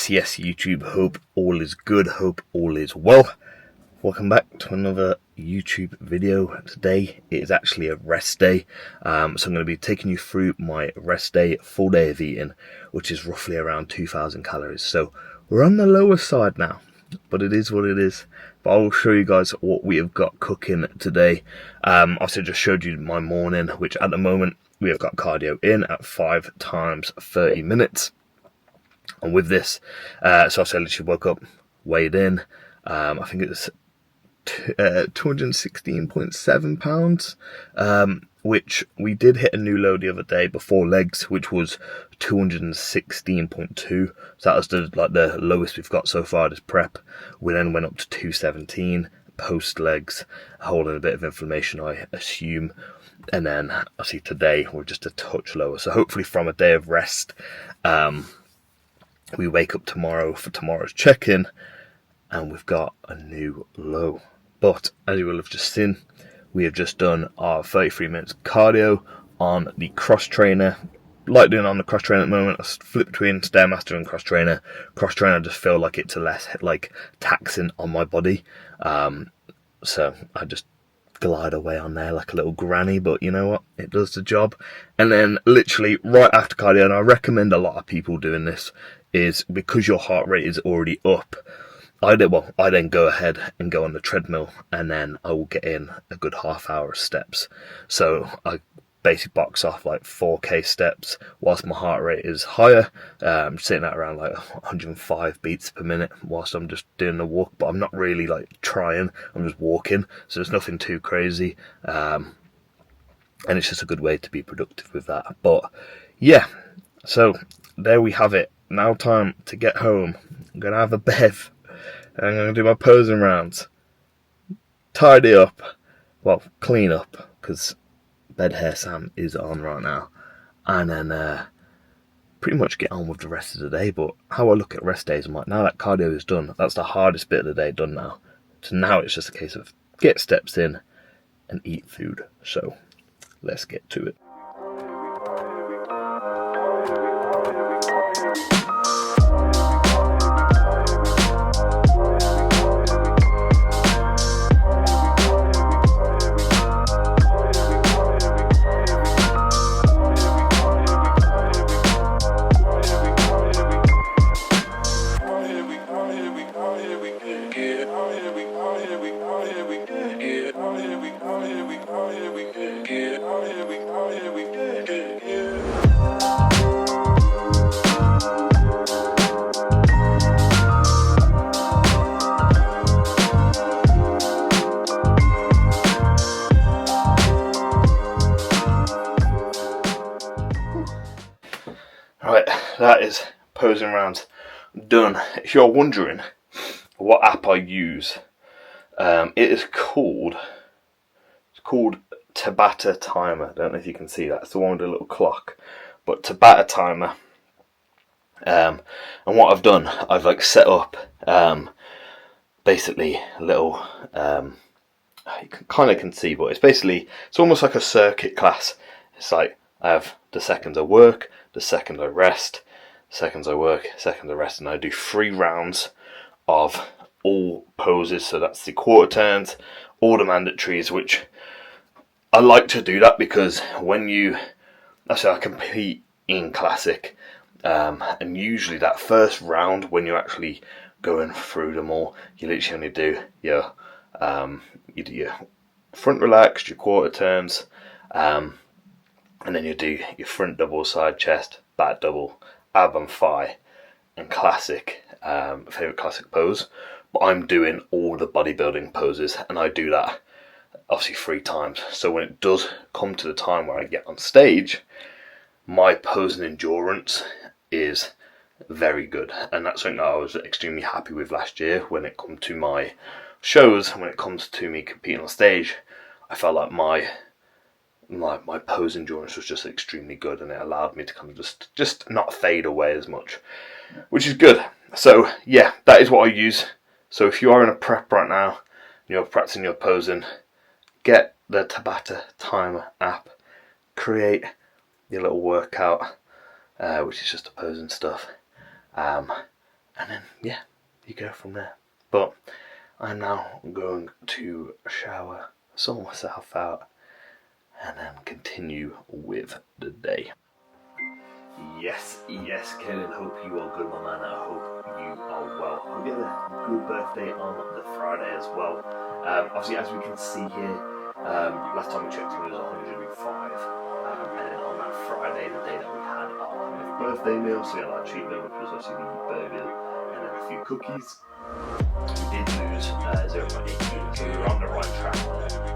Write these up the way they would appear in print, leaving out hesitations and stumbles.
Yes, YouTube. Hope all is good. Hope all is well. Welcome back to another YouTube video. Today it is actually a rest day. So I'm going to be taking you through my rest day, full day of eating, which is roughly around 2,000 calories. So we're on the lower side now, but it is what it is. But I will show you guys what we have got cooking today. Also just showed you my morning, which at the moment we have got cardio in at 5 times 30 minutes. And with this, so I literally woke up, weighed in, I think it was 216.7 pounds, which we did hit a new low the other day before legs, which was 216.2. So that was the lowest we've got so far this prep. We then went up to 217 post legs, holding a bit of inflammation, I assume. And then obviously today we're just a touch lower. So hopefully from a day of rest, we wake up tomorrow for tomorrow's check-in and we've got a new low. But as you will have just seen, we have just done our 33 minutes cardio on the cross trainer. Like doing on the cross trainer at the moment, I flip between Stairmaster and cross trainer. Cross trainer, I just feel like it's less taxing on my body. So I just glide away on there like a little granny, but you know what, it does the job. And then literally right after cardio, and I recommend a lot of people doing this, is because your heart rate is already up, I then go ahead and go on the treadmill, and then I will get in a good half hour of steps. So I basically box off like 4k steps whilst my heart rate is higher. I'm sitting at around like 105 beats per minute whilst I'm just doing the walk, but I'm not really like trying, I'm just walking, so it's nothing too crazy, and it's just a good way to be productive with that. But yeah, so there we have it. Now time to get home. I'm gonna have a bev, and I'm gonna do my posing rounds, tidy up, well, clean up, because bed hair Sam is on right now, and then pretty much get on with the rest of the day. But how I look at rest days, I'm like, now that cardio is done, that's the hardest bit of the day done now. So now it's just a case of get steps in and eat food. So let's get to it. Right, that is posing rounds done. If you're wondering what app I use, it is called Tabata Timer. I don't know if you can see that. It's the one with the little clock. But Tabata Timer. And what I've done, I've set up basically a little, you kind of can see, but it's almost like a circuit class. It's like I have the seconds I work, the second I rest, seconds I work, seconds I rest, and I do 3 rounds of all poses. So that's the quarter turns, all the mandatories, which I like to do that because I compete in classic, and usually that first round when you're actually going through them all, you literally only do your front relaxed, your quarter turns, and then you do your front double, side chest, back double, ab and thigh, and classic, favourite classic pose. But I'm doing all the bodybuilding poses, and I do that obviously 3 times. So when it does come to the time where I get on stage, my posing endurance is very good, and that's something that I was extremely happy with last year when it comes to my shows. When it comes to me competing on stage, I felt like my pose endurance was just extremely good, and it allowed me to kind of just not fade away as much, which is good. So yeah, that is what I use. So if you are in a prep right now, and you're practicing your posing, get the Tabata Timer app, create your little workout, which is just the posing stuff, and and then yeah, you go from there. But I'm now going to shower, sort myself out, and then continue with the day. Yes, Kenan, hope you are good, my man. I hope you are well. Hope you had a good birthday on the Friday as well. Obviously, as we can see here, last time we checked it was 105. And then on that Friday, the day that we had our 100th birthday meal, so we had our cheat meal, which was obviously the burger and then a few cookies. We did lose 0.8 kilos, so we were on the right track there.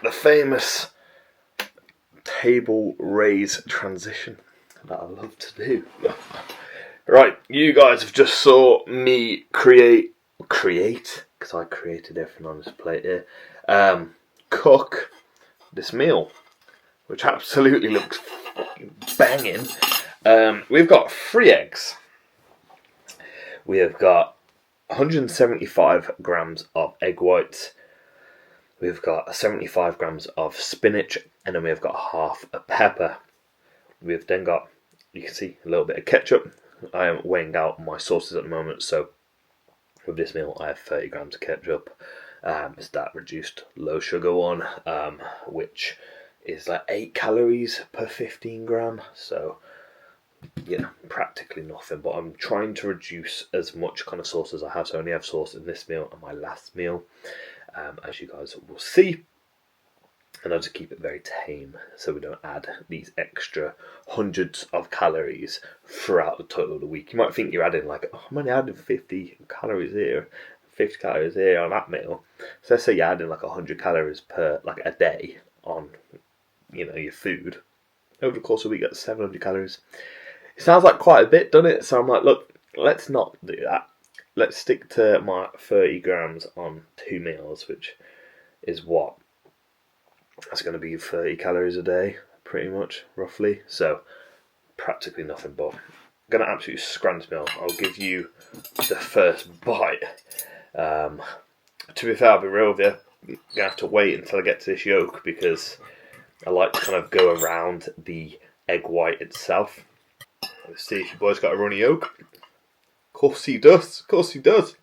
The famous table raise transition that I love to do. Right, you guys have just saw me create, because I created everything on this plate here, cook this meal, which absolutely looks fucking banging. We've got 3 eggs. We have got 175 grams of egg whites. We've got 75 grams of spinach, and then we've got half a pepper. We've then got, you can see, a little bit of ketchup. I am weighing out my sauces at the moment, so with this meal I have 30 grams of ketchup. It's that reduced low sugar one, which is like 8 calories per 15 gram, so you know, practically nothing. But I'm trying to reduce as much kind of sauce as I have, so I only have sauce in this meal and my last meal, as you guys will see. And I'll just keep it very tame so we don't add these extra hundreds of calories throughout the total of the week. You might think you're adding like, oh, I'm only adding 50 calories here, 50 calories here on that meal. So let's say you're adding like 100 calories per, like a day on, you know, your food. Over the course of a week, that's 700 calories. It sounds like quite a bit, doesn't it? So I'm like, look, let's not do that. Let's stick to my 30 grams on 2 meals, which is what? That's going to be 30 calories a day, pretty much, roughly. So, practically nothing, but I'm going to absolutely scram this meal. I'll give you the first bite. To be fair, I'll be real with you. You're going to have to wait until I get to this yolk, because I like to kind of go around the egg white itself. Let's see if your boy's got a runny yolk. Of course he does. Of course he does.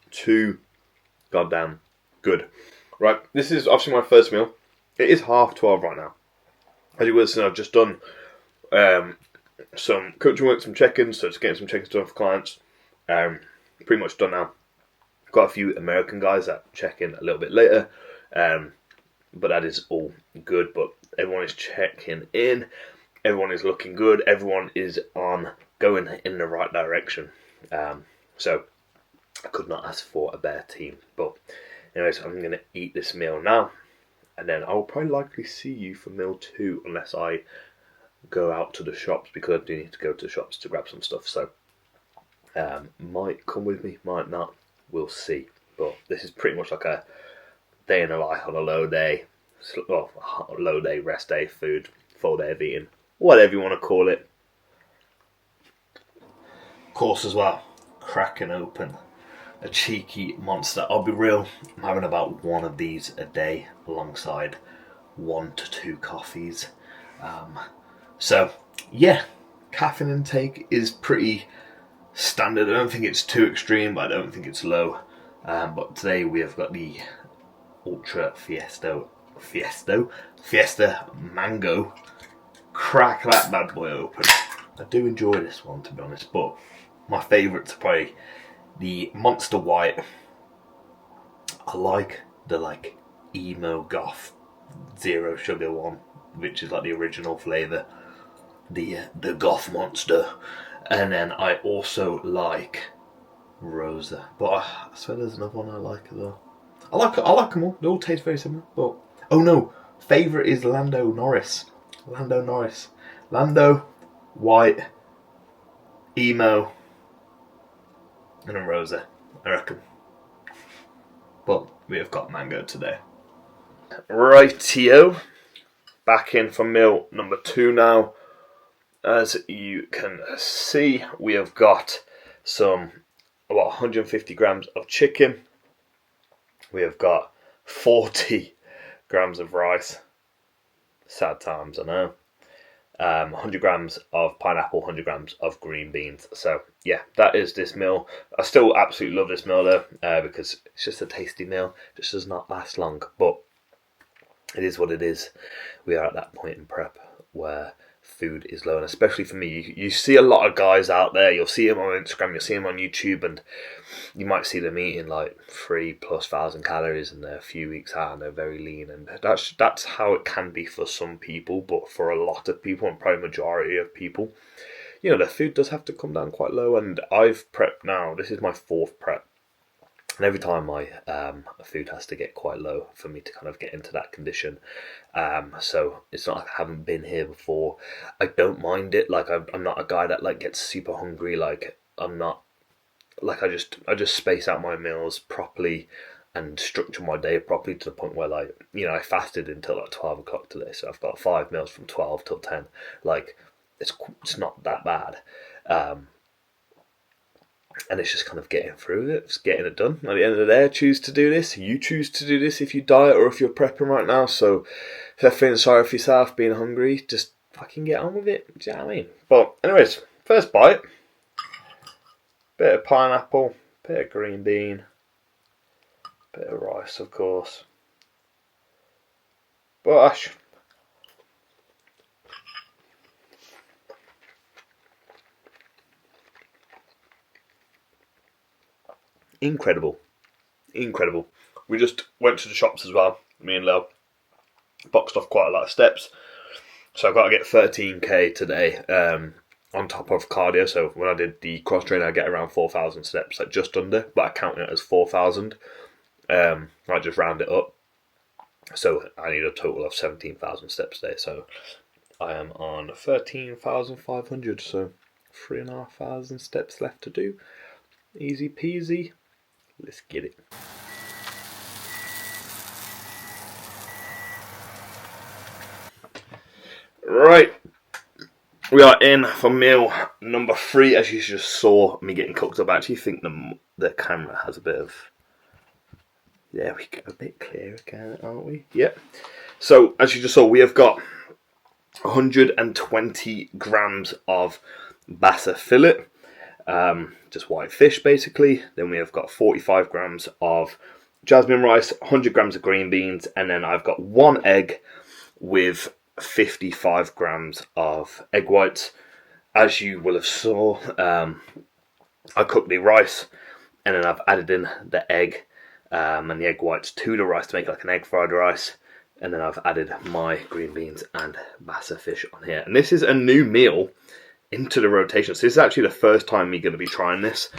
Too goddamn good. Right, this is obviously my first meal. It is 12:30 right now. As you will see, I've just done some coaching work, some check-ins, so just getting some check-ins done for clients. Pretty much done now. Got a few American guys that check in a little bit later, but that is all good. But everyone is checking in. Everyone is looking good. Everyone is going in the right direction. So I could not ask for a better team. But anyways, I'm going to eat this meal now, and then I will probably likely see you for meal 2 unless I go out to the shops, because I do need to go to the shops to grab some stuff. So might come with me, might not. We'll see. But this is pretty much like a day in the life on a low day. Well, low day, rest day, food, full day of eating, whatever you want to call it. Of course, as well, cracking open a cheeky monster. I'll be real, I'm having about one of these a day alongside 1 to 2 coffees. So yeah, caffeine intake is pretty standard. I don't think it's too extreme, but I don't think it's low. But today we have got the Ultra Fiesta Mango. Crack that bad boy open. I do enjoy this one, to be honest, but my favourites are probably the Monster White. I like the emo goth zero sugar one, which is like the original flavour, the goth monster. And then I also like Rosa, but I swear there's another one I like as well. I like them all. They all taste very similar. But oh no, favourite is Lando Norris, White, emo, and a Rosa, I reckon. But we have got mango today. Rightio, back in for meal number 2 now. As you can see, we have got about 150 grams of chicken. We have got 40 grams of rice. Sad times, I know. 100 grams of pineapple, 100 grams of green beans. So yeah, that is this meal. I still absolutely love this meal though, because it's just a tasty meal. It just does not last long, but it is what it is. We are at that point in prep where food is low, and especially for me, you see a lot of guys out there. You'll see them on Instagram, you'll see them on YouTube, and you might see them eating like 3,000+ calories, and they're a few weeks out and they're very lean, and that's how it can be for some people. But for a lot of people, and probably majority of people, their food does have to come down quite low. And I've prepped now. This is my 4th prep. And every time my food has to get quite low for me to kind of get into that condition. So it's not like I haven't been here before. I don't mind it. Like I'm not a guy that gets super hungry. Like I'm not. Like I just space out my meals properly and structure my day properly to the point where I fasted until 12 o'clock today. So I've got 5 meals from 12 till 10. Like it's not that bad. And it's just kind of getting through it, just getting it done. At the end of the day, I choose to do this. You choose to do this if you diet or if you're prepping right now. So if you're feeling sorry for yourself, being hungry, just fucking get on with it. Do you know what I mean? But anyways, first bite. Bit of pineapple, bit of green bean, bit of rice, of course. Gosh. Incredible. We just went to the shops as well, me and Lil. Boxed off quite a lot of steps. So I've got to get 13k today on top of cardio. So when I did the cross train, I get around 4,000 steps, like just under, but I count it as 4,000. I just round it up. So I need a total of 17,000 steps today. So I am on 13,500. So 3,500 steps left to do. Easy peasy. Let's get it. Right, we are in for meal number 3. As you just saw me getting cooked up, I actually think the camera has a bit of... There we go, a bit clearer, aren't we? Yep. So, as you just saw, we have got 120 grams of bassa fillet, just white fish basically. Then we have got 45 grams of jasmine rice, 100 grams of green beans, and then I've got 1 egg with 55 grams of egg whites. As you will have saw, I cooked the rice and then I've added in the egg and the egg whites to the rice to make like an egg fried rice, and then I've added my green beans and bassa fish on here. And this is a new meal into the rotation, so this is actually the first time we're going to be trying this,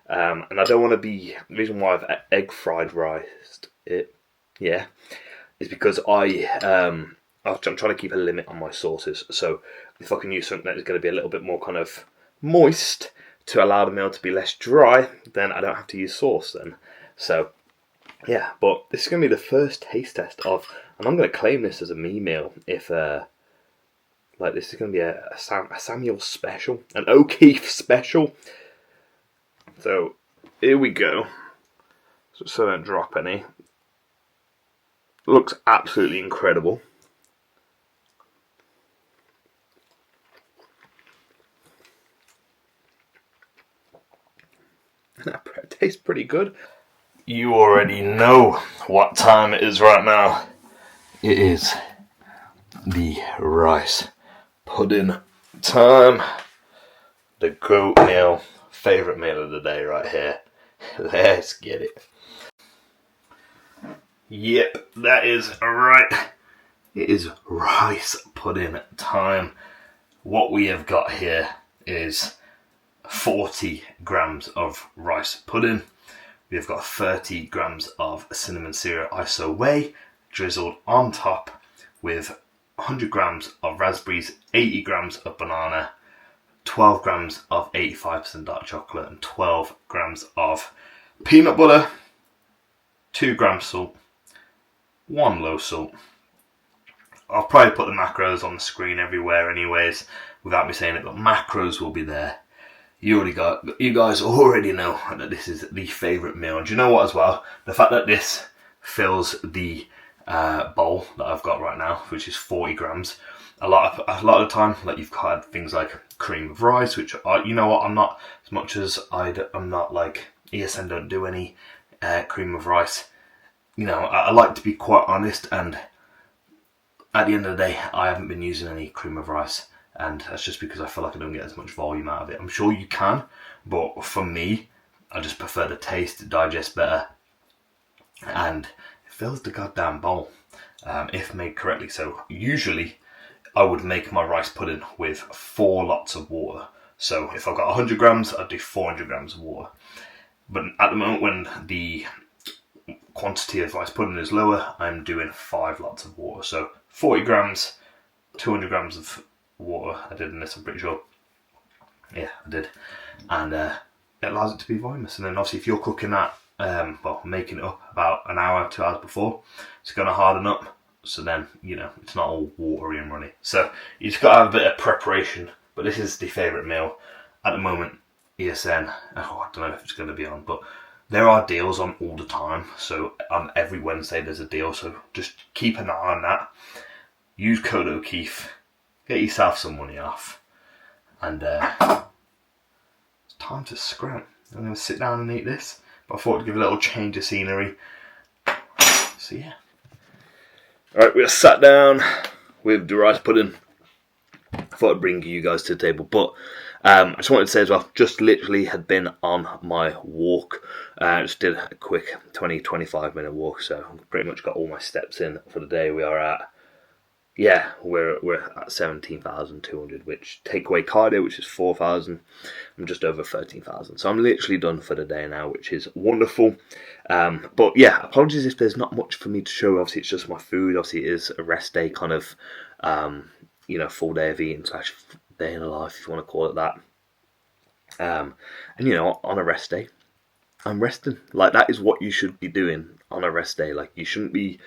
and I don't want to be... The reason why I've egg fried riced it, is because I'm trying to keep a limit on my sauces. So if I can use something that is going to be a little bit more kind of moist to allow the meal to be less dry, then I don't have to use sauce then. So yeah, but this is going to be the first taste test of, and I'm going to claim this as a me meal if this is going to be a Samuel special, an O'Keeffe special. So here we go. So don't drop any. Looks absolutely incredible. tastes pretty good. You already know what time it is right now. It is the rice pudding time. The goat meal, favourite meal of the day right here. Let's get it. Yep, that is right. It is rice pudding time. What we have got here is 40 grams of rice pudding. We've got 30 grams of cinnamon syrup iso whey drizzled on top with 100 grams of raspberries, 80 grams of banana, 12 grams of 85% dark chocolate, and 12 grams of peanut butter, 2 grams salt, 1 low salt. I'll probably put the macros on the screen everywhere anyways, without me saying it, but macros will be there. You guys already know that this is the favourite meal. And do you know what as well? The fact that this fills the bowl that I've got right now, which is 40 grams. A lot of the time, like you've had things like cream of rice, which you know what, I'm not, as much as I'm not like ESN don't do any cream of rice. You know, I like to be quite honest, and at the end of the day, I haven't been using any cream of rice. And that's just because I feel like I don't get as much volume out of it. I'm sure you can, but for me, I just prefer the taste, it digests better, and it fills the goddamn bowl, if made correctly. So usually, I would make my rice pudding with 4 lots of water. So if I've got 100 grams, I'd do 400 grams of water. But at the moment, when the quantity of rice pudding is lower, I'm doing 5 lots of water. So 40 grams, 200 grams of water I did in this, I'm pretty sure. Yeah, I did. And it allows it to be voluminous. And then obviously if you're cooking that, making it up about an hour, 2 hours before, it's going to harden up. So then, you know, it's not all watery and runny. So you just got to have a bit of preparation. But this is the favourite meal. At the moment, ESN, I don't know if it's going to be on, but there are deals on all the time. So on every Wednesday there's a deal. So just keep an eye on that. Use code O'Keeffe. Get yourself some money off. And it's time to scram. I'm going to sit down and eat this. But I thought I'd give a little change of scenery. So yeah. Alright, we are sat down with the rice pudding. I thought I'd bring you guys to the table. But I just wanted to say as well, just literally had been on my walk. Just did a quick 20-25 minute walk. So pretty much got all my steps in for the day. We're at 17,200, which take away cardio, which is 4,000. I'm just over 13,000. So I'm literally done for the day now, which is wonderful. But yeah, apologies if there's not much for me to show. Obviously, it's just my food. Obviously, it is a rest day, kind of, full day of eating / day in a life, if you want to call it that. And on a rest day, I'm resting. Like, that is what you should be doing on a rest day. Like, you shouldn't be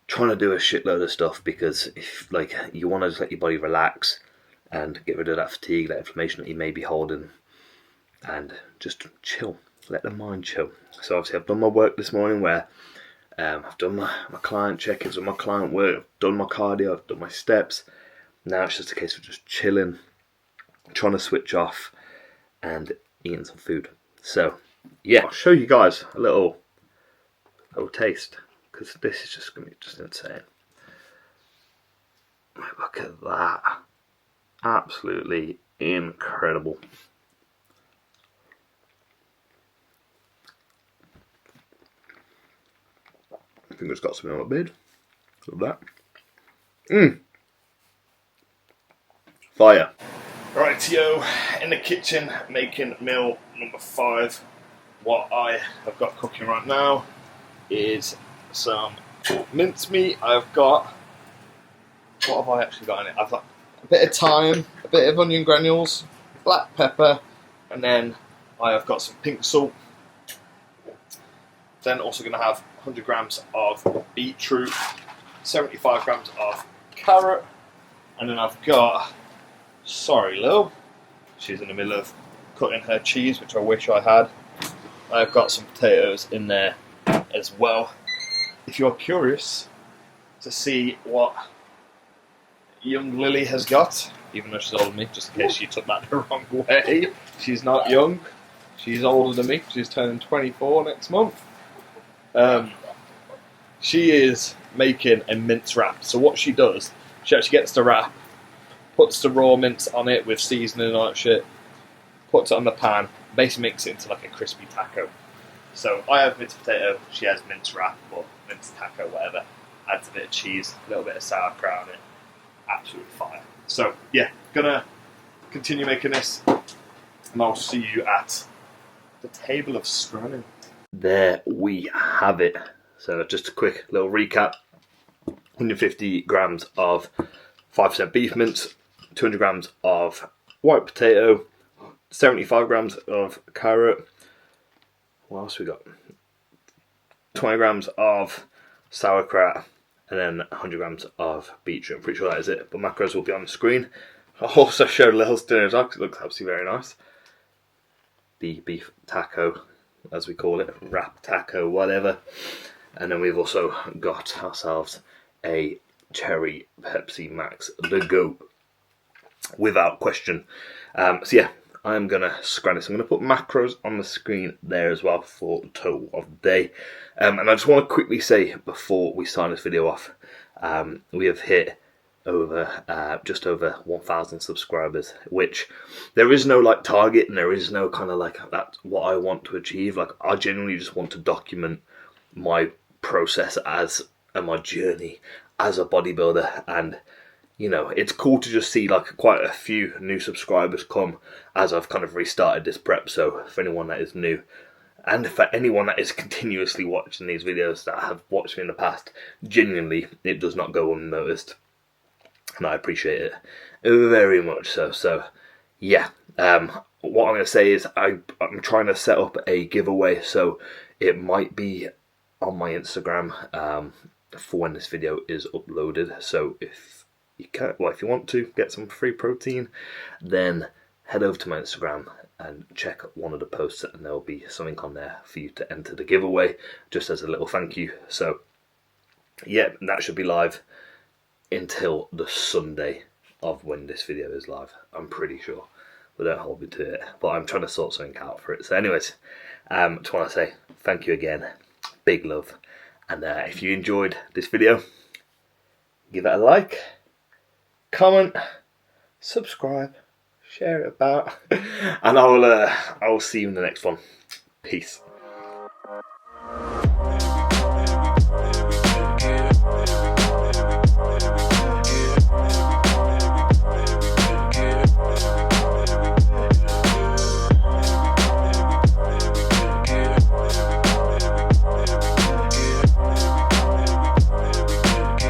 trying to do a shitload of stuff, because if you want to just let your body relax and get rid of that fatigue, that inflammation that you may be holding, and just chill, let the mind chill. So obviously I've done my work this morning, where I've done my client check-ins with my client work, I've done my cardio, I've done my steps. Now it's just a case of just chilling, trying to switch off and eating some food. So yeah, I'll show you guys a little taste, because this is just going to be just insane. Look at that. Absolutely incredible. I think it's got something on my beard. Love that. Fire. Rightio, in the kitchen making meal number 5. What I have got cooking right now is some mincemeat. What have I actually got in it? I've got a bit of thyme, a bit of onion granules, black pepper, and then I have got some pink salt. Then also going to have 100 grams of beetroot, 75 grams of carrot, and then I've got, sorry Lil, she's in the middle of cutting her cheese, which I wish I had. I've got some potatoes in there as well. If you're curious to see what young Lily has got, even though she's older than me, just in case she took that the wrong way, she's not young. She's older than me. She's turning 24 next month. She is making a mince wrap. So what she does, she actually gets the wrap, puts the raw mince on it with seasoning and all that shit, puts it on the pan, basically makes it into like a crispy taco. So I have minced potato, she has mince wrap or minced taco, whatever. Adds a bit of cheese, a little bit of sauerkraut on it. Absolute fire. So yeah, gonna continue making this, and I'll see you at the table of scranning. There we have it. So just a quick little recap. 150 grams of 5% beef mince, 200 grams of white potato, 75 grams of carrot. What else we got? 20 grams of sauerkraut, and then 100 grams of beetroot. I'm pretty sure that is it, but macros will be on the screen. I also showed a little dinner as well because it looks absolutely very nice. The beef taco, as we call it, wrap taco, whatever. And then we've also got ourselves a cherry Pepsi Max, the GOAT, without question. So yeah, I'm going to scran this. I'm going to put macros on the screen there as well for the total of the day. And I just want to quickly say before we sign this video off, we have hit over just over 1,000 subscribers, which there is no like target and there is no kind of like that's what I want to achieve. Like I genuinely just want to document my process as and my journey as a bodybuilder, and you know, it's cool to just see like quite a few new subscribers come as I've kind of restarted this prep. So for anyone that is new, and for anyone that is continuously watching these videos that have watched me in the past, genuinely, it does not go unnoticed. And I appreciate it very much so. So yeah, what I'm going to say is I'm trying to set up a giveaway. So it might be on my Instagram for when this video is uploaded. So if you can, well, if you want to get some free protein, then head over to my Instagram and check one of the posts, and there'll be something on there for you to enter the giveaway, just as a little thank you. So yeah, that should be live until the Sunday of when this video is live, I'm pretty sure. But don't hold me to it. But I'm trying to sort something out for it. So anyways, just want to say thank you again. Big love. And if you enjoyed this video, give it a like, comment, subscribe, share it about, and I will see you in the next one. Peace.